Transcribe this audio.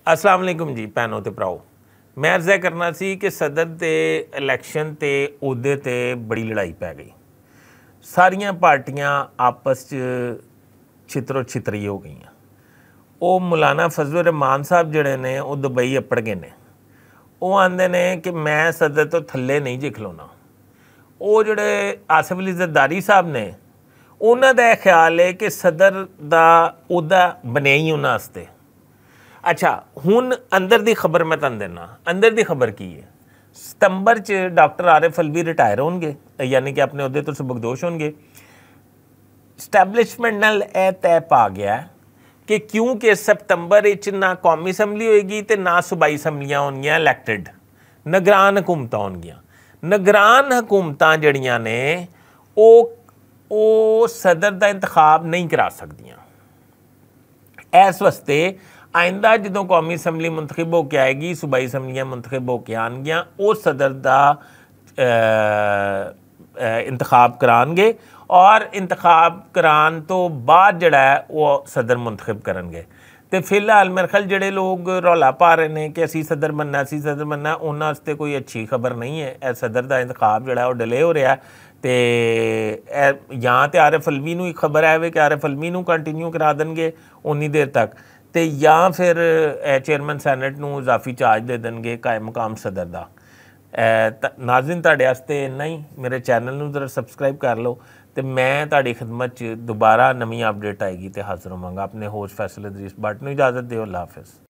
अस्सलाम वालेकुम जी भैनों ते भराओ। मैं अर्ज़ा करना सी कि सदर दे इलैक्शन ते ओहदे ते बड़ी लड़ाई पै गई। सारियां पार्टियां आपस च छित्रो छितरी हो गई। वो मौलाना फजल रहमान साहब जड़े ने वो दुबई अपड़ गए ने। वो आंदे ने कि मैं सदर तो थल्ले नहीं जी खलोना। वो जड़े आसिफ अली जरदारी साहब ने उन्हां दा ख्याल है कि सदर दा ओहदा बने ही उन्हां वास्ते। अच्छा हुण अंदर दी खबर मैं तुहानूं देना। अंदर दी खबर की है, सितंबर च डॉक्टर आरिफ अलवी रिटायर होणगे, यानी कि अपने अहुदे तो सबकदोश होणगे। स्टैबलिशमेंट नाल यह तय पा गया कि क्योंकि सितंबर ना कौमी असैंबली होएगी तो ना सूबाई असैंबलियां होणगियां इलैक्टिड, निगरान हुकूमतां होणगियां। निगरान हुकूमतां जड़ियां ने वो सदर दा इंतखाब नहीं करा सकदियां। इस वास्ते आइंदा जो कौमी असैंबली मुंतखब होकर आएगी, सूबाई असैंबलियां मुंतखब होकर आनगियां, वो सदर का इंतखाब करानगे और इंतखाब करान तो बाद जड़ा है वो सदर मुंतखब करनगे। तो फिलहाल मेरे ख्याल जड़े लोग रौला पा रहे हैं कि असी सदर बनना उन्होंने वास्ते कोई अच्छी खबर नहीं है। सदर का इंतखाब जड़ा वो डिले हो रहा है। तो या तो आरिफ अलवी नूं खबर है कि आरिफ अलवी नूं कंटिन्यू करा देंगे उन्नी देर तक, तो या फिर चेयरमैन सैनट नूं इजाफी चार्ज दे देंगे कायम मुकाम सदर का। नाज़रीन तुहाडे वास्ते इन्ना ही। मेरे चैनल नूं जरा सबसक्राइब कर लो तो मैं तुहाडी खिदमत च दोबारा नवीं अपडेट आएगी तो हाज़र होवांगा। अपने होस्ट फैसल इदरीस भट्ट नूं इजाज़त दिओ। अल्लाह हाफ़िज़।